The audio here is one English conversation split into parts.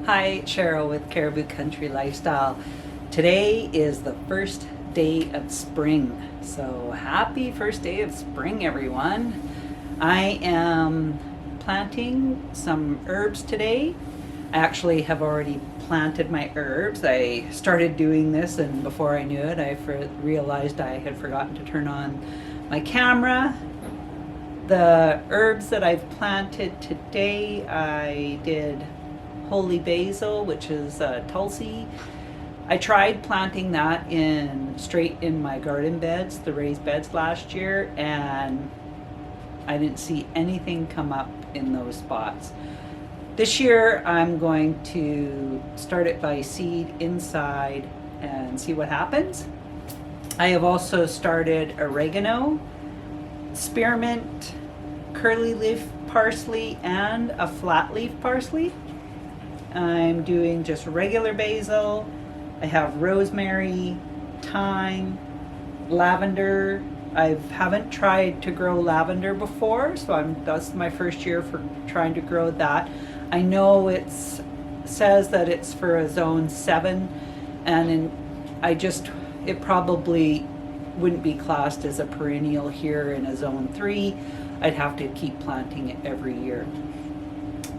Hi, Cheryl with Caribou Country Lifestyle. Today is the first day of spring. So happy first day of spring, everyone. I am planting some herbs today. I actually have already planted my herbs. I started doing this, and before I knew it, I realized I had forgotten to turn on my camera. The herbs that I've planted today, I did holy basil, which is tulsi. I tried planting that straight in my garden beds, the raised beds last year, and I didn't see anything come up in those spots. This year I'm going to start it by seed inside and see what happens. I have also started oregano, spearmint, curly leaf parsley, and a flat leaf parsley. I'm doing just regular basil. I have rosemary, thyme, lavender. I haven't tried to grow lavender before, so that's my first year for trying to grow that. I know it says that it's for a zone 7, and it probably wouldn't be classed as a perennial here in a zone 3. I'd have to keep planting it every year.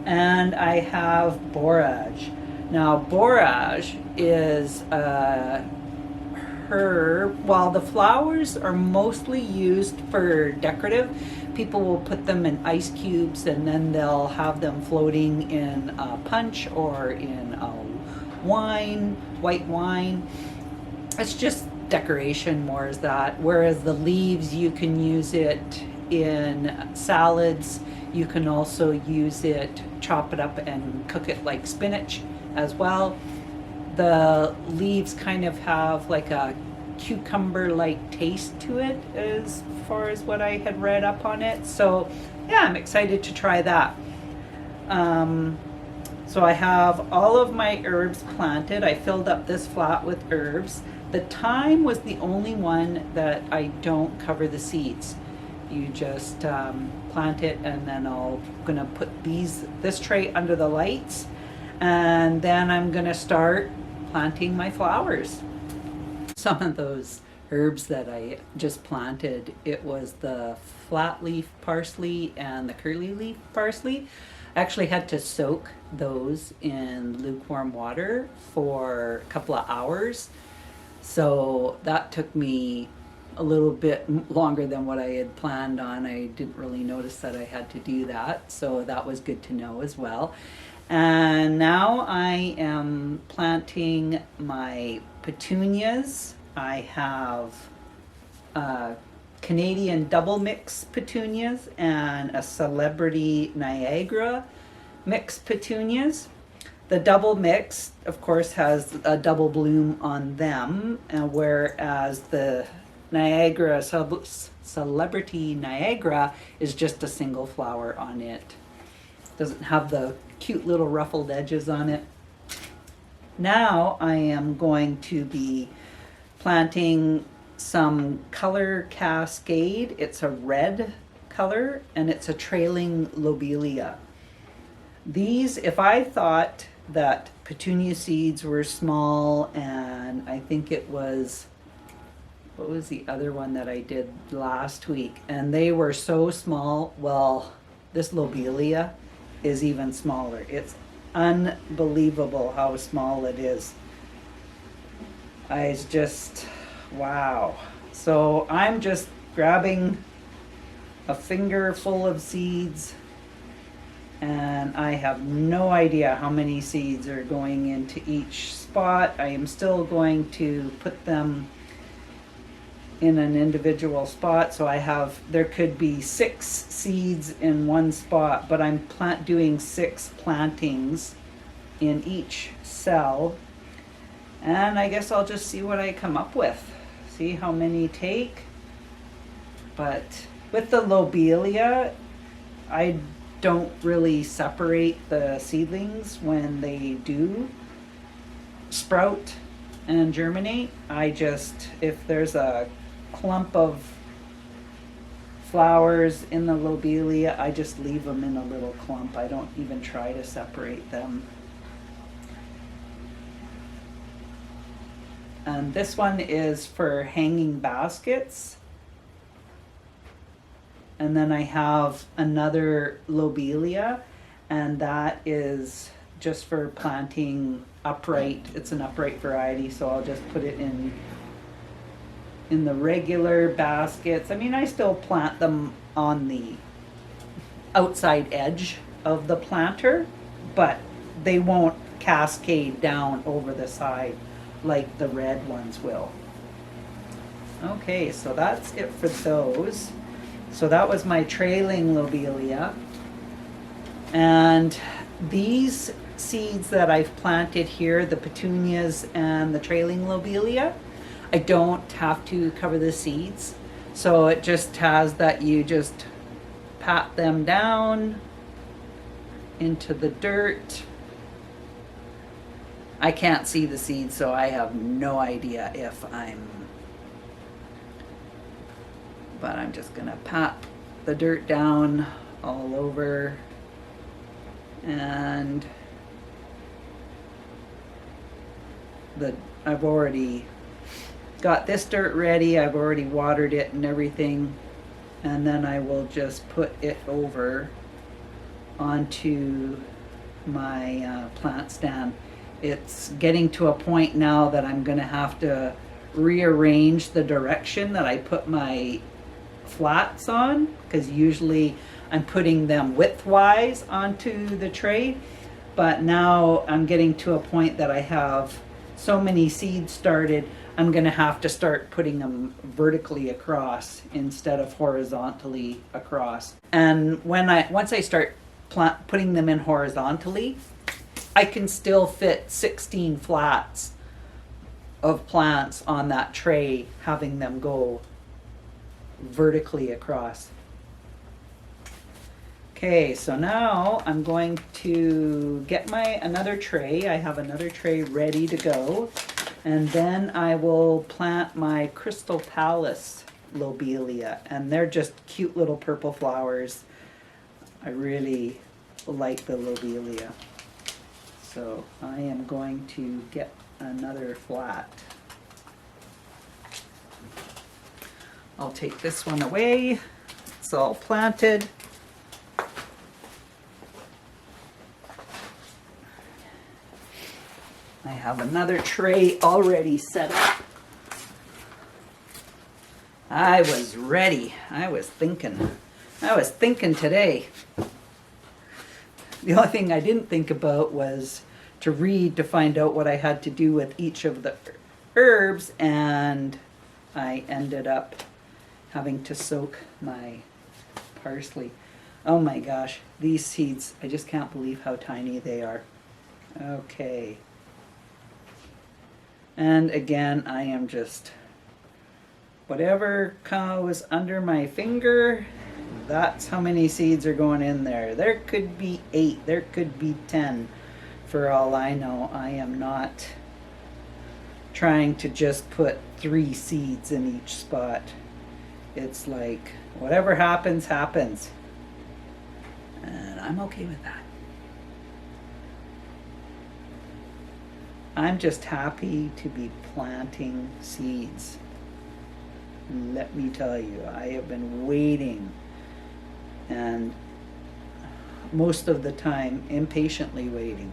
And I have borage. Now, borage is a herb. While the flowers are mostly used for decorative, people will put them in ice cubes and then they'll have them floating in a punch or in a white wine. It's just decoration more as that. Whereas the leaves, you can use it in salads. You can also use it, chop it up and cook it like spinach as well. The leaves kind of have like a cucumber-like taste to it as far as what I had read up on it. So yeah, I'm excited to try that. So I have all of my herbs planted. I filled up this flat with herbs. The thyme was the only one that I don't cover the seeds. You just plant it, and then I'm gonna put this tray under the lights, and then I'm gonna start planting my flowers. Some of those herbs that I just planted, it was the flat leaf parsley and the curly leaf parsley. I actually had to soak those in lukewarm water for a couple of hours, so that took me a little bit longer than what I had planned on. I didn't really notice that I had to do that, so that was good to know as well. And now I am planting my petunias. I have Canadian double mix petunias and a Celebrity Niagara mix petunias. The double mix, of course, has a double bloom on them, whereas the Niagara, Celebrity Niagara, is just a single flower on it. Doesn't have the cute little ruffled edges on it. Now I am going to be planting some color cascade. It's a red color and it's a trailing lobelia. These, if I thought that petunia seeds were small, and I think it was, what was the other one that I did last week? And they were so small. Well, this lobelia is even smaller. It's unbelievable how small it is. It's just, wow. So I'm just grabbing a finger full of seeds, and I have no idea how many seeds are going into each spot. I am still going to put them in an individual spot, so there could be 6 seeds in one spot, but I'm doing 6 plantings in each cell, and I guess I'll just see what I come up with, see how many take. But with the lobelia, I don't really separate the seedlings when they do sprout and germinate. If there's a clump of flowers in the lobelia, I just leave them in a little clump. I don't even try to separate them. And this one is for hanging baskets. And then I have another Lobelia, and that is just for planting upright. It's an upright variety, so I'll just put it in the regular baskets. I mean, I still plant them on the outside edge of the planter, but they won't cascade down over the side like the red ones will. Okay, so that's it for those. So that was my trailing lobelia. And these seeds that I've planted here, the petunias and the trailing lobelia, I don't have to cover the seeds. So it just has that you just pat them down into the dirt. I can't see the seeds, so I have no idea if but I'm just gonna pat the dirt down all over, and I've already got this dirt ready. I've already watered it and everything, and then I will just put it over onto my plant stand. It's getting to a point now that I'm gonna have to rearrange the direction that I put my flats on, because usually I'm putting them widthwise onto the tray, but now I'm getting to a point that I have so many seeds started, I'm gonna have to start putting them vertically across instead of horizontally across. And once I start putting them in horizontally, I can still fit 16 flats of plants on that tray, having them go vertically across. Okay, so now I'm going to get another tray. I have another tray ready to go, and then I will plant my Crystal Palace lobelia, and they're just cute little purple flowers. I really like the lobelia. So I am going to get another flat. I'll take this one away. It's all planted. I have another tray already set up. I was ready. I was thinking today. The only thing I didn't think about was to read to find out what I had to do with each of the herbs, and I ended up having to soak my parsley. Oh my gosh, these seeds, I just can't believe how tiny they are. Okay. And again, I am just, whatever goes under my finger, that's how many seeds are going in there. There could be 8, there could be 10. For all I know, I am not trying to just put 3 seeds in each spot. It's like, whatever happens, happens. And I'm okay with that. I'm just happy to be planting seeds. Let me tell you, I have been waiting, and most of the time impatiently waiting.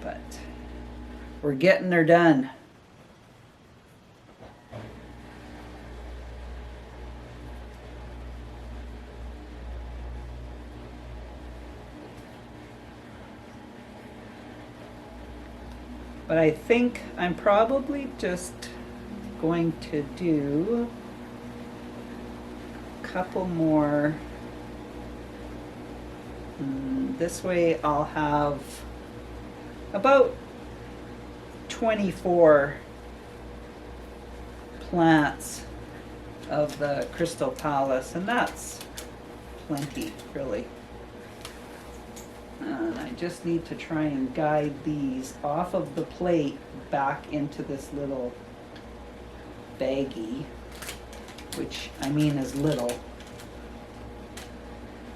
But we're getting her done. But I think I'm probably just going to do a couple more. This way I'll have about 24 plants of the Crystal Palace, and that's plenty, really. And I just need to try and guide these off of the plate back into this little baggie, which I mean is little.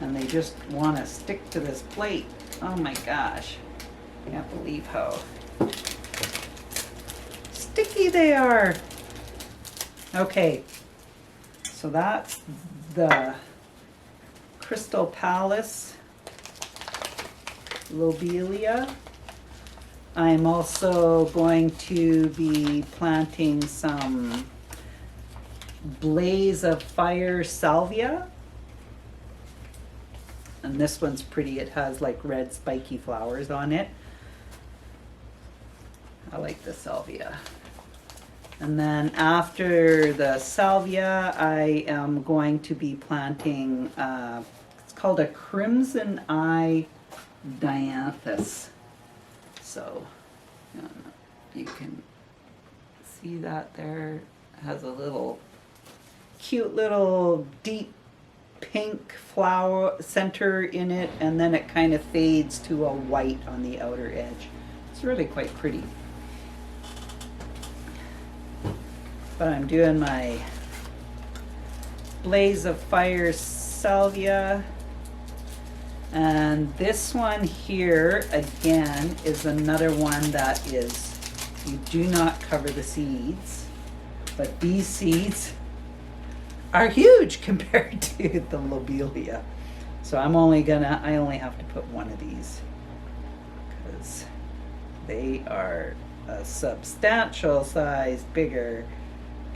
And they just want to stick to this plate. Oh my gosh. Can't believe how sticky they are. Okay, so that's the Crystal Palace Lobelia. I'm also going to be planting some Blaze of Fire Salvia. And this one's pretty. It has like red spiky flowers on it. I like the salvia. And then after the salvia, I am going to be planting, it's called a Crimson Eye Dianthus. So you can see that there. It has a little cute little deep pink flower center in it, and then it kind of fades to a white on the outer edge. It's really quite pretty. But I'm doing my Blaze of Fire Salvia. And this one here, again, is another one that is, you do not cover the seeds. But these seeds are huge compared to the Lobelia. So I only have to put one of these because they are a substantial size bigger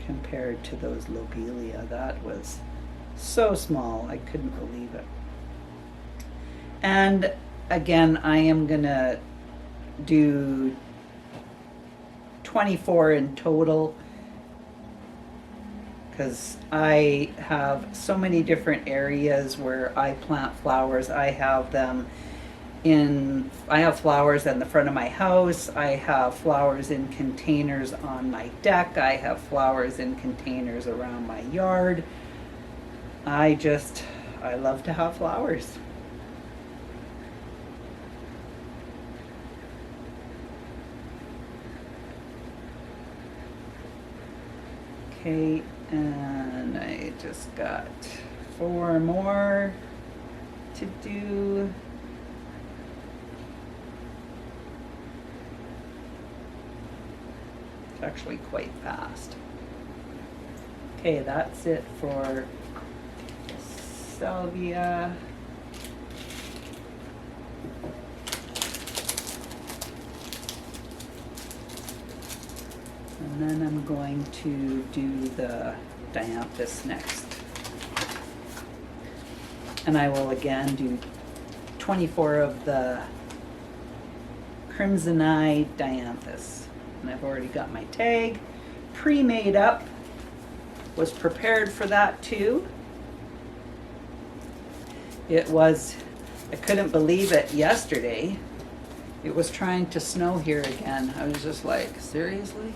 compared to those Lobelia. That was so small, I couldn't believe it. And again, I am gonna do 24 in total because I have so many different areas where I plant flowers. I have flowers in the front of my house. I have flowers in containers on my deck. I have flowers in containers around my yard. I love to have flowers. Okay, and I just got 4 more to do. It's actually quite fast. Okay, that's it for salvia. And then I'm going to do the dianthus next. And I will again do 24 of the Crimson Eye Dianthus. And I've already got my tag pre-made up. Was prepared for that too. I couldn't believe it yesterday. It was trying to snow here again. I was just like, seriously?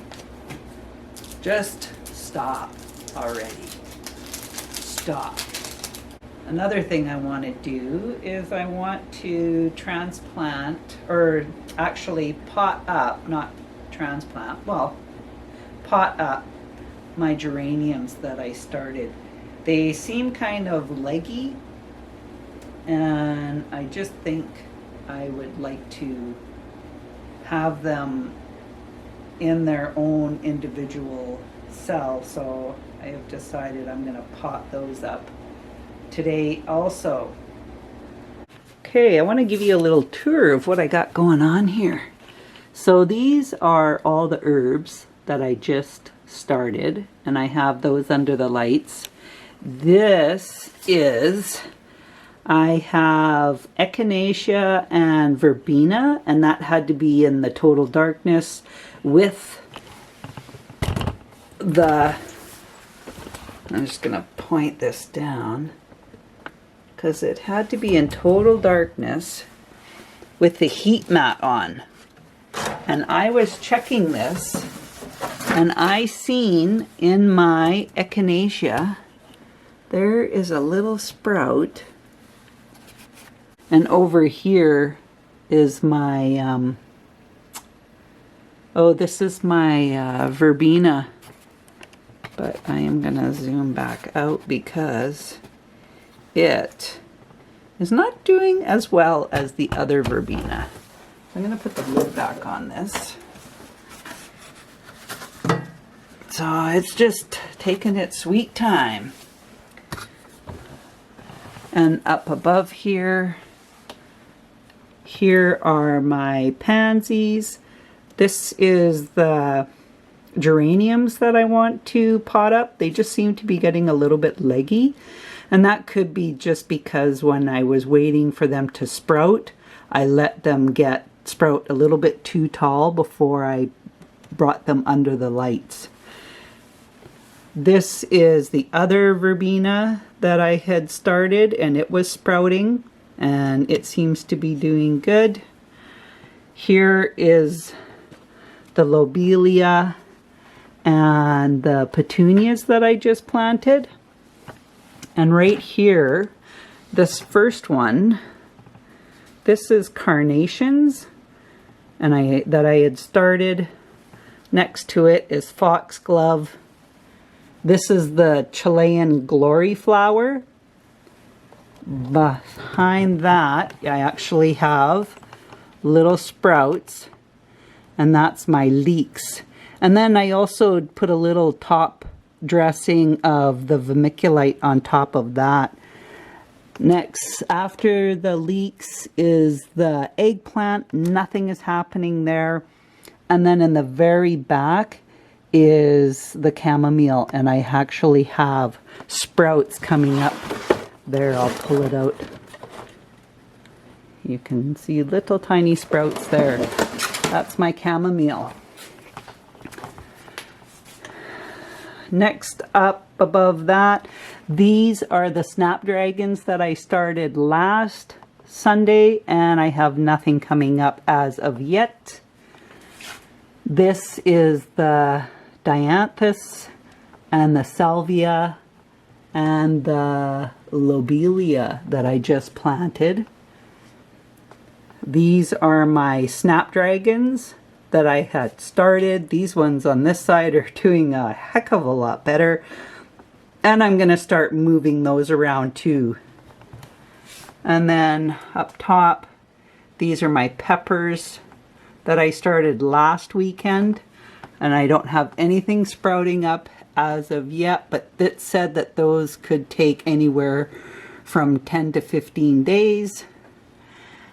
Just stop already. Stop. Another thing I want to do is I want to transplant, or actually pot up, not transplant, well, pot up my geraniums that I started. They seem kind of leggy, and I just think I would like to have them in their own individual cell, so I have decided I'm going to pot those up today also. Okay, I want to give you a little tour of what I got going on here. So these are all the herbs that I just started, and I have those under the lights. This is, I have echinacea and verbena, and that had to be in the total darkness with the, I'm just going to point this down because it had to be in total darkness with the heat mat on. And I was checking this, and I seen in my echinacea there is a little sprout, and over here is my this is my verbena, but I am gonna zoom back out because it is not doing as well as the other verbena. I'm gonna put the lid back on this. So it's just taking its sweet time. And up above here, here are my pansies. This is the geraniums that I want to pot up. They just seem to be getting a little bit leggy. And that could be just because when I was waiting for them to sprout, I let them sprout a little bit too tall before I brought them under the lights. This is the other verbena that I had started, and it was sprouting, and it seems to be doing good. Here is the Lobelia and the Petunias that I just planted. And right here, this first one, this is carnations, and that I had started. Next to it is foxglove. This is the Chilean glory flower. Behind that, I actually have little sprouts, and that's my leeks. And then I also put a little top dressing of the vermiculite on top of that. Next, after the leeks, is the eggplant. Nothing is happening there. And then in the very back is the chamomile, and I actually have sprouts coming up there. I'll pull it out. You can see little tiny sprouts there. That's my chamomile. Next up above that, these are the snapdragons that I started last Sunday, and I have nothing coming up as of yet. This is the dianthus and the salvia and the lobelia that I just planted. These are my snapdragons that I had started. These ones on this side are doing a heck of a lot better. And I'm going to start moving those around too. And then up top, these are my peppers that I started last weekend. And I don't have anything sprouting up as of yet, but it said that those could take anywhere from 10 to 15 days.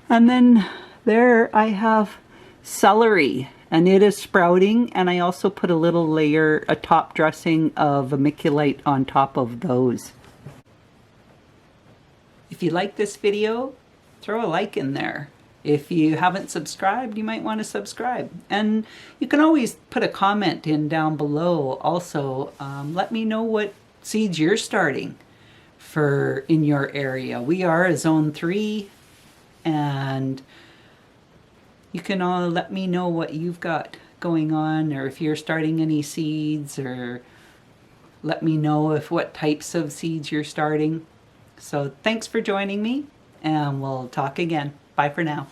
And then there I have celery, and it is sprouting, and I also put a little layer, a top dressing of vermiculite on top of those. If you like this video, throw a like in there. If you haven't subscribed, you might want to subscribe. And you can always put a comment in down below also. Let me know what seeds you're starting for in your area. We are a zone 3, and you can all let me know what you've got going on, or if you're starting any seeds, or let me know what types of seeds you're starting. So thanks for joining me, and we'll talk again. Bye for now.